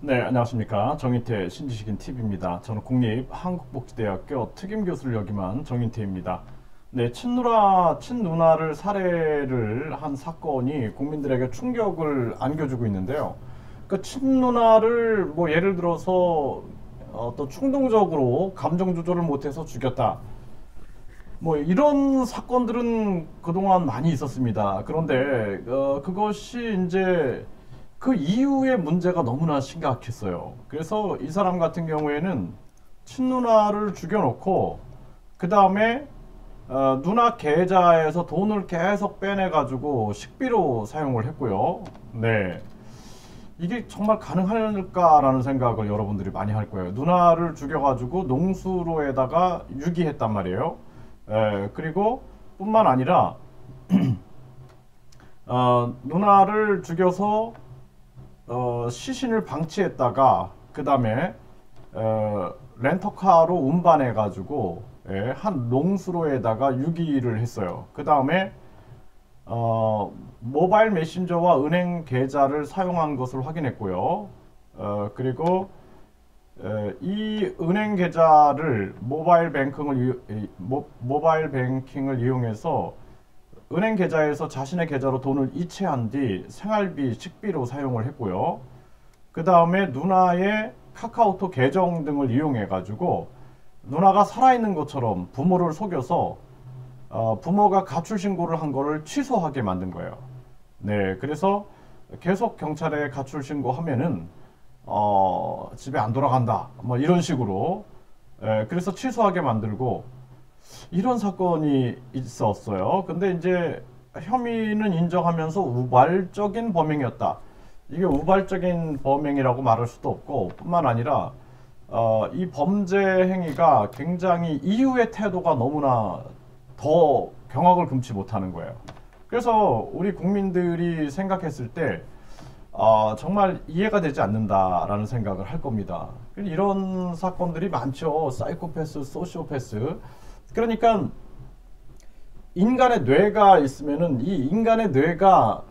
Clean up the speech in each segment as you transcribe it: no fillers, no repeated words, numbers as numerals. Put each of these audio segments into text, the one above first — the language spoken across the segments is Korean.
네, 안녕하십니까. 정인태 신지식인 TV입니다. 저는 국립한국복지대학교 특임교수를 역임한 정인태입니다. 네, 친누나를 살해를 한 사건이 국민들에게 충격을 안겨주고 있는데요. 그 친누나를 뭐 예를 들어서 또 충동적으로 감정 조절을 못해서 죽였다. 뭐 이런 사건들은 그동안 많이 있었습니다. 그런데 그것이 이제 그 이후의 문제가 너무나 심각했어요. 그래서 이 사람 같은 경우에는 친누나를 죽여놓고 그 다음에 누나 계좌에서 돈을 계속 빼내가지고 식비로 사용을 했고요. 네. 이게 정말 가능할까라는 생각을 여러분들이 많이 할 거예요. 누나를 죽여가지고 농수로에다가 유기했단 말이에요. 그리고 뿐만 아니라 누나를 죽여서 시신을 방치했다가 그 다음에 렌터카로 운반해 가지고 한 농수로에다가 유기를 했어요. 그 다음에 모바일 메신저와 은행 계좌를 사용한 것을 확인했고요. 그리고 이 은행 계좌를 모바일 뱅킹을 이용해서 은행 계좌에서 자신의 계좌로 돈을 이체한 뒤 생활비, 식비로 사용을 했고요. 그 다음에 누나의 카카오톡 계정 등을 이용해 가지고 누나가 살아있는 것처럼 부모를 속여서 부모가 가출 신고를 한 거를 취소하게 만든 거예요. 네, 그래서 계속 경찰에 가출 신고하면은 집에 안 돌아간다, 뭐 이런 식으로. 그래서 취소하게 만들고 이런 사건이 있었어요. 근데 이제 혐의는 인정하면서 우발적인 범행이었다. 이게 우발적인 범행이라고 말할 수도 없고, 뿐만 아니라 이 범죄 행위가 굉장히 이후의 태도가 너무나 더 경악을 금치 못하는 거예요. 그래서 우리 국민들이 생각했을 때 정말 이해가 되지 않는다라는 생각을 할 겁니다. 이런 사건들이 많죠. 사이코패스, 소시오패스. 그러니까 인간의 뇌가 있으면은 이 인간의 뇌가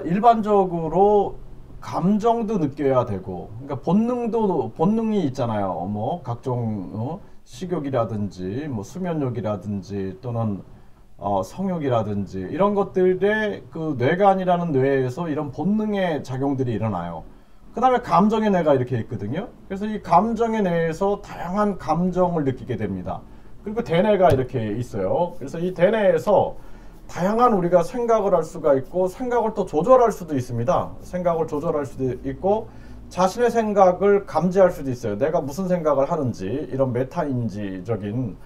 일반적으로 감정도 느껴야 되고, 그러니까 본능이 있잖아요. 뭐 각종 식욕이라든지 뭐 수면욕이라든지 또는 성욕이라든지 이런 것들의 그 뇌관이라는 뇌에서 이런 본능의 작용들이 일어나요. 그 다음에 감정의 뇌가 이렇게 있거든요. 그래서 이 감정의 뇌에서 다양한 감정을 느끼게 됩니다. 그리고 대뇌가 이렇게 있어요. 그래서 이 대뇌에서 다양한 우리가 생각을 할 수가 있고, 생각을 또 조절할 수도 있습니다. 생각을 조절할 수도 있고, 자신의 생각을 감지할 수도 있어요. 내가 무슨 생각을 하는지, 이런 메타인지적인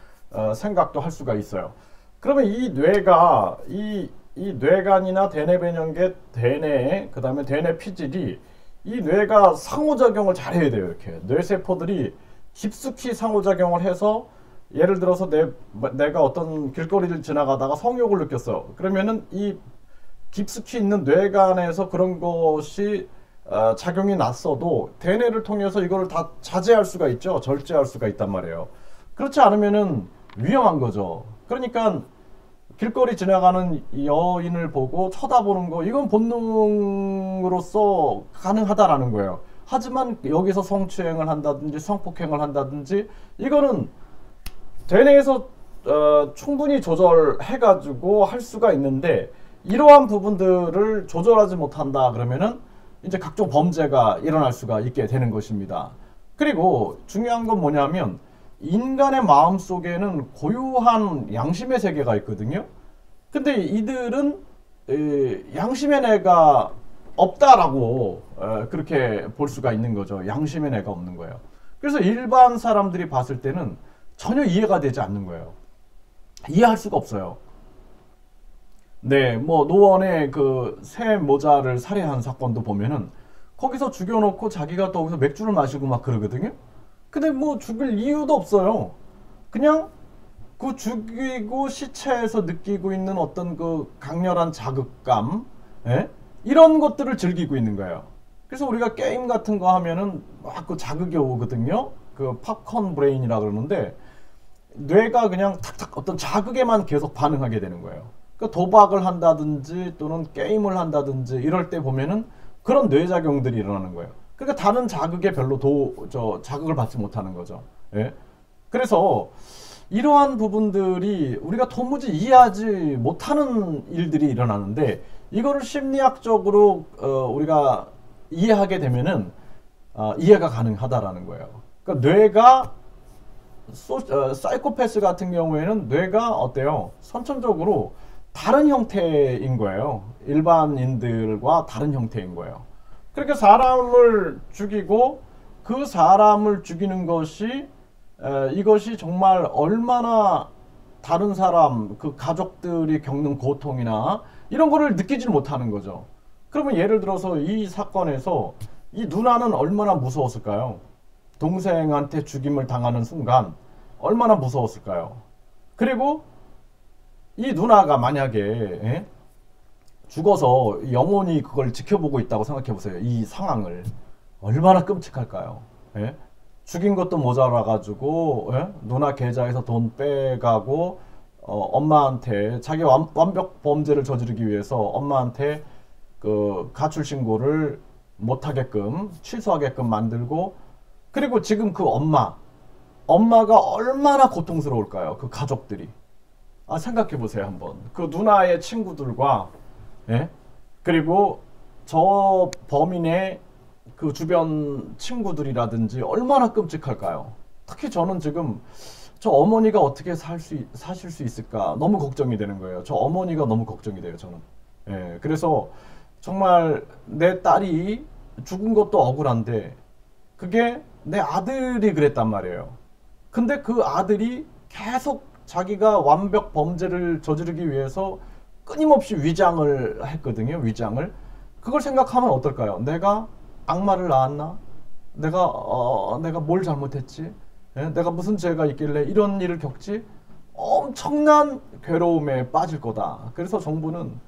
생각도 할 수가 있어요. 그러면 이 뇌가 이 뇌관이나 대뇌 변형계 대뇌, 그 다음에 대뇌 피질이 이 뇌가 상호작용을 잘 해야 돼요. 이렇게 뇌세포들이 깊숙이 상호작용을 해서, 예를 들어서 내가 어떤 길거리를 지나가다가 성욕을 느꼈어. 그러면은 이 깊숙이 있는 뇌관에서 그런 것이 작용이 났어도 대뇌를 통해서 이걸 다 자제할 수가 있죠. 절제할 수가 있단 말이에요. 그렇지 않으면은 위험한 거죠. 그러니까 길거리 지나가는 여인을 보고 쳐다보는 거, 이건 본능으로서 가능하다라는 거예요. 하지만 여기서 성추행을 한다든지 성폭행을 한다든지 이거는 대뇌에서 충분히 조절해가지고 할 수가 있는데, 이러한 부분들을 조절하지 못한다 그러면은 이제 각종 범죄가 일어날 수가 있게 되는 것입니다. 그리고 중요한 건 뭐냐면, 인간의 마음 속에는 고유한 양심의 세계가 있거든요. 근데 이들은 양심의 내가 없다라고 그렇게 볼 수가 있는 거죠. 양심의 내가 없는 거예요. 그래서 일반 사람들이 봤을 때는 전혀 이해가 되지 않는 거예요. 이해할 수가 없어요. 네, 뭐 노원의 그 새 모자를 살해한 사건도 보면은 거기서 죽여놓고 자기가 또 거기서 맥주를 마시고 막 그러거든요. 근데 뭐 죽일 이유도 없어요. 그냥 그 죽이고 시체에서 느끼고 있는 어떤 그 강렬한 자극감, 이런 것들을 즐기고 있는 거예요. 그래서 우리가 게임 같은 거 하면은 막 그 자극이 오거든요. 그 팝콘 브레인이라 그러는데, 뇌가 그냥 탁탁 어떤 자극에만 계속 반응하게 되는 거예요. 그 도박을 한다든지 또는 게임을 한다든지 이럴 때 보면은 그런 뇌작용들이 일어나는 거예요. 그러니까 다른 자극에 별로 자극을 받지 못하는 거죠. 예? 그래서 이러한 부분들이 우리가 도무지 이해하지 못하는 일들이 일어나는데 이거를 심리학적으로 우리가 이해하게 되면은 이해가 가능하다라는 거예요. 그러니까 뇌가 사이코패스 같은 경우에는 뇌가 어때요? 선천적으로 다른 형태인 거예요. 일반인들과 다른 형태인 거예요. 그렇게 사람을 죽이고 그 사람을 죽이는 것이 이것이 정말 얼마나 다른 사람, 그 가족들이 겪는 고통이나 이런 거를 느끼질 못하는 거죠. 그러면 예를 들어서 이 사건에서 이 누나는 얼마나 무서웠을까요? 동생한테 죽임을 당하는 순간 얼마나 무서웠을까요? 그리고 이 누나가 만약에 죽어서 영원히 그걸 지켜보고 있다고 생각해 보세요. 이 상황을 얼마나 끔찍할까요? 예? 죽인 것도 모자라 가지고 누나 계좌에서 돈 빼가고 엄마한테 자기 완벽 범죄를 저지르기 위해서 엄마한테 그 가출 신고를 못하게끔 취소하게끔 만들고 그리고 지금 그 엄마가 얼마나 고통스러울까요? 그 가족들이. 생각해 보세요 한번. 그 누나의 친구들과 그리고 저 범인의 그 주변 친구들이라든지 얼마나 끔찍할까요? 특히 저는 지금 저 어머니가 어떻게 사실 수 있을까 너무 걱정이 되는 거예요. 저 어머니가 너무 걱정이 돼요 저는. 그래서 정말 내 딸이 죽은 것도 억울한데 그게 내 아들이 그랬단 말이에요. 근데 그 아들이 계속 자기가 완벽 범죄를 저지르기 위해서 끊임없이 위장을 했거든요. 위장을. 그걸 생각하면 어떨까요? 내가 악마를 낳았나? 내가 뭘 잘못했지? 내가 무슨 죄가 있길래 이런 일을 겪지? 엄청난 괴로움에 빠질 거다. 그래서 정부는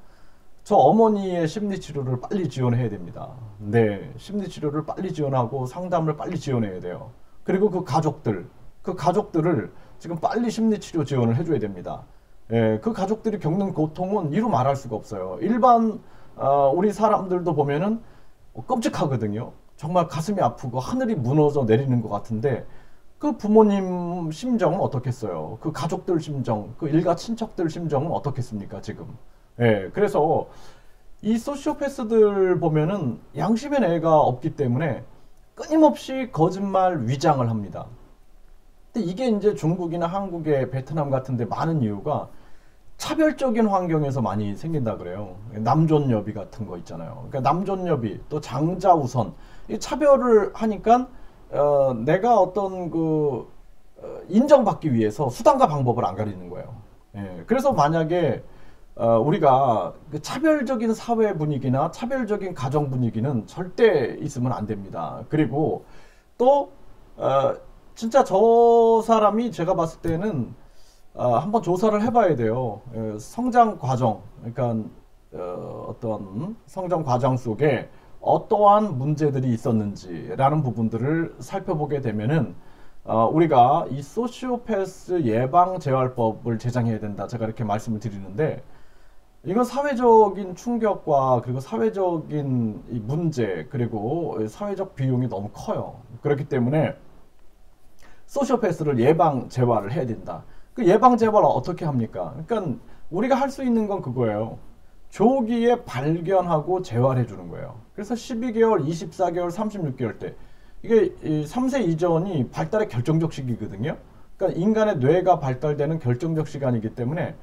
저 어머니의 심리치료를 빨리 지원해야 됩니다. 네, 심리치료를 빨리 지원하고 상담을 빨리 지원해야 돼요. 그리고 그 가족들을 지금 빨리 심리치료 지원을 해줘야 됩니다. 그 가족들이 겪는 고통은 이루 말할 수가 없어요. 일반 우리 사람들도 보면은 끔찍하거든요. 정말 가슴이 아프고 하늘이 무너져 내리는 것 같은데 그 부모님 심정은 어떻겠어요? 그 가족들 심정, 그 일가 친척들 심정은 어떻겠습니까 지금? 그래서 이 소시오패스들 보면은 양심의 애가 없기 때문에 끊임없이 거짓말 위장을 합니다. 근데 이게 이제 중국이나 한국의 베트남 같은데 많은 이유가 차별적인 환경에서 많이 생긴다 그래요. 남존여비 같은 거 있잖아요. 그러니까 남존여비 또 장자우선 이 차별을 하니까 내가 어떤 인정받기 위해서 수단과 방법을 안 가리는 거예요. 그래서 만약에 우리가 그 차별적인 사회 분위기나 차별적인 가정 분위기는 절대 있으면 안 됩니다. 그리고 또 진짜 저 사람이 제가 봤을 때는 한번 조사를 해봐야 돼요. 성장 과정, 그러니까 어떤 성장 과정 속에 어떠한 문제들이 있었는지라는 부분들을 살펴보게 되면은 우리가 이 소시오패스 예방재활법을 제정해야 된다. 제가 이렇게 말씀을 드리는데 이건 사회적인 충격과 그리고 사회적인 이 문제 그리고 사회적 비용이 너무 커요. 그렇기 때문에 소시오패스를 예방재활을 해야 된다. 그 예방재활을 어떻게 합니까? 그러니까 우리가 할 수 있는 건 그거예요. 조기에 발견하고 재활해 주는 거예요. 그래서 12개월, 24개월, 36개월 때 이게 3세 이전이 발달의 결정적 시기거든요. 그러니까 인간의 뇌가 발달되는 결정적 시간이기 때문에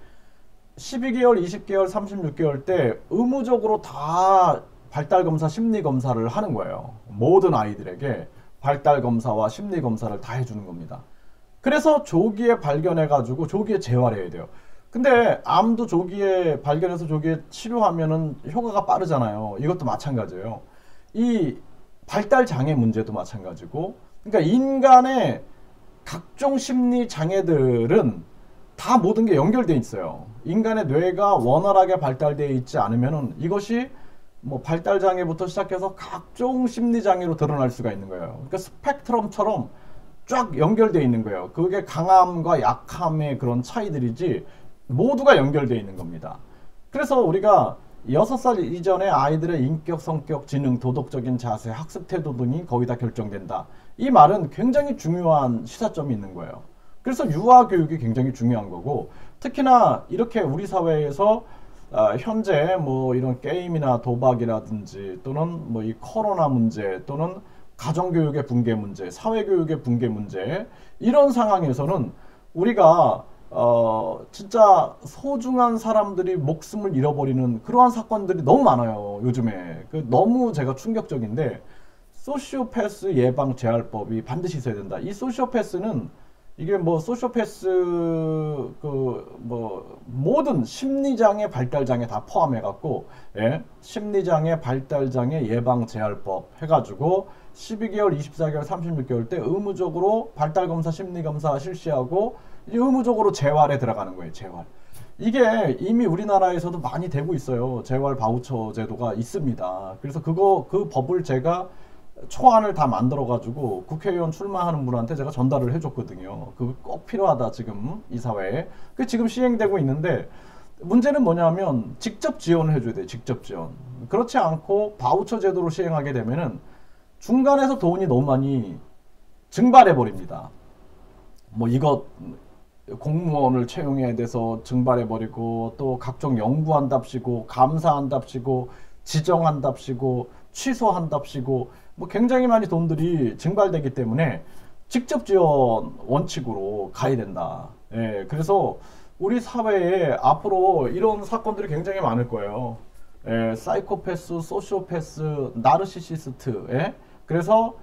12개월, 20개월, 36개월 때 의무적으로 다 발달검사, 심리검사를 하는 거예요. 모든 아이들에게 발달검사와 심리검사를 다 해주는 겁니다. 그래서 조기에 발견해가지고 조기에 재활해야 돼요. 근데 암도 조기에 발견해서 조기에 치료하면은 효과가 빠르잖아요. 이것도 마찬가지예요. 이 발달장애 문제도 마찬가지고, 그러니까 인간의 각종 심리 장애들은 다 모든 게 연결되어 있어요. 인간의 뇌가 원활하게 발달되어 있지 않으면은 이것이 뭐 발달장애부터 시작해서 각종 심리장애로 드러날 수가 있는 거예요. 그러니까 스펙트럼처럼 쫙 연결되어 있는 거예요. 그게 강함과 약함의 그런 차이들이지 모두가 연결되어 있는 겁니다. 그래서 우리가 6살 이전에 아이들의 인격, 성격, 지능, 도덕적인 자세, 학습 태도 등이 거의 다 결정된다. 이 말은 굉장히 중요한 시사점이 있는 거예요. 그래서 유아 교육이 굉장히 중요한 거고, 특히나 이렇게 우리 사회에서 현재 뭐 이런 게임이나 도박이라든지 또는 뭐 이 코로나 문제 또는 가정교육의 붕괴 문제, 사회교육의 붕괴 문제, 이런 상황에서는 우리가 진짜 소중한 사람들이 목숨을 잃어버리는 그러한 사건들이 너무 많아요. 요즘에. 너무 제가 충격적인데, 소시오패스 예방 재활법이 반드시 있어야 된다. 이 소시오패스는 이게 뭐 소시오패스 뭐 모든 심리장애 발달장애 다 포함해 갖고, 예, 심리장애 발달장애 예방 재활법 해가지고 12개월 24개월 36개월 때 의무적으로 발달검사 심리검사 실시하고 이제 의무적으로 재활에 들어가는 거예요. 재활. 이게 이미 우리나라에서도 많이 되고 있어요. 재활 바우처 제도가 있습니다. 그래서 그 법을 제가 초안을 다 만들어 가지고 국회의원 출마하는 분한테 제가 전달을 해줬거든요. 그거 꼭 필요하다 지금 이 사회에. 그 지금 시행되고 있는데, 문제는 뭐냐면 직접 지원을 해줘야 돼요. 직접 지원. 그렇지 않고 바우처 제도로 시행하게 되면은 중간에서 돈이 너무 많이 증발해 버립니다. 뭐 이것 공무원을 채용해야 돼서 증발해 버리고, 또 각종 연구한답시고 감사한답시고 지정한답시고 취소한답시고 뭐 굉장히 많이 돈들이 증발되기 때문에 직접 지원 원칙으로 가야 된다. 예, 그래서 우리 사회에 앞으로 이런 사건들이 굉장히 많을 거예요. 예, 사이코패스, 소시오패스, 나르시시스트. 예? 그래서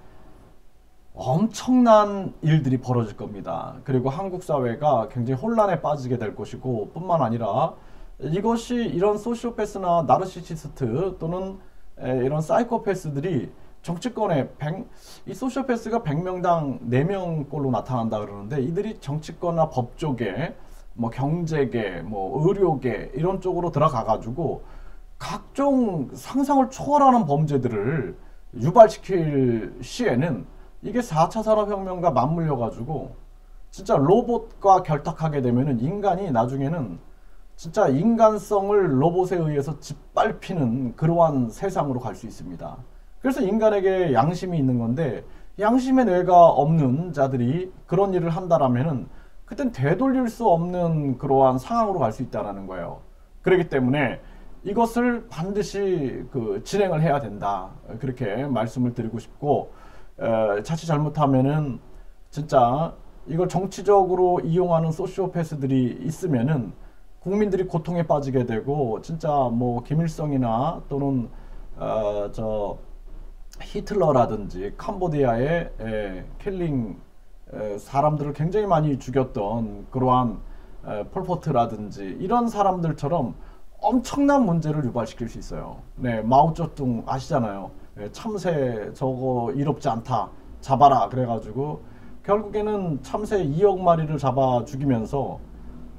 엄청난 일들이 벌어질 겁니다. 그리고 한국 사회가 굉장히 혼란에 빠지게 될 것이고, 뿐만 아니라 이것이 이런 소시오패스나 나르시시스트 또는 이런 사이코패스들이 정치권에 이 소시오패스가 100명당 4명꼴로 나타난다 그러는데, 이들이 정치권이나 법조계, 뭐 경제계, 뭐 의료계 이런 쪽으로 들어가 가지고 각종 상상을 초월하는 범죄들을 유발시킬 시에는 이게 4차 산업혁명과 맞물려 가지고 진짜 로봇과 결탁하게 되면은 인간이 나중에는 진짜 인간성을 로봇에 의해서 짓밟히는 그러한 세상으로 갈 수 있습니다. 그래서 인간에게 양심이 있는 건데, 양심의 뇌가 없는 자들이 그런 일을 한다라면은 그땐 되돌릴 수 없는 그러한 상황으로 갈 수 있다는 거예요. 그렇기 때문에 이것을 반드시 진행을 해야 된다. 그렇게 말씀을 드리고 싶고, 자칫 잘못하면은 진짜 이걸 정치적으로 이용하는 소시오패스들이 있으면은 국민들이 고통에 빠지게 되고, 진짜 뭐 김일성이나 또는 히틀러라든지 캄보디아의 킬링, 사람들을 굉장히 많이 죽였던 그러한 폴포트라든지 이런 사람들처럼 엄청난 문제를 유발시킬 수 있어요. 네, 마오쩌둥 아시잖아요. 참새 저거 이롭지 않다, 잡아라 그래가지고 결국에는 참새 2억 마리를 잡아 죽이면서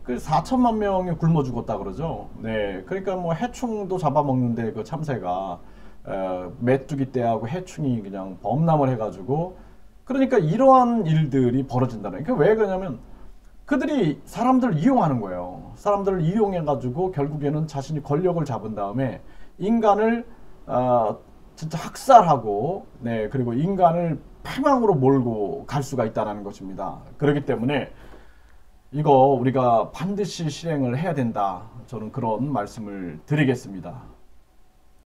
그 4천만 명이 굶어 죽었다 그러죠. 네, 그러니까 뭐 해충도 잡아먹는데 그 참새가 메뚜기 떼하고 해충이 그냥 범람을 해가지고, 그러니까 이러한 일들이 벌어진다는 거예요. 왜 그러냐면 그들이 사람들을 이용하는 거예요. 사람들을 이용해가지고 결국에는 자신이 권력을 잡은 다음에 인간을 진짜 학살하고, 네, 그리고 인간을 패망으로 몰고 갈 수가 있다는 것입니다. 그렇기 때문에 이거 우리가 반드시 실행을 해야 된다. 저는 그런 말씀을 드리겠습니다.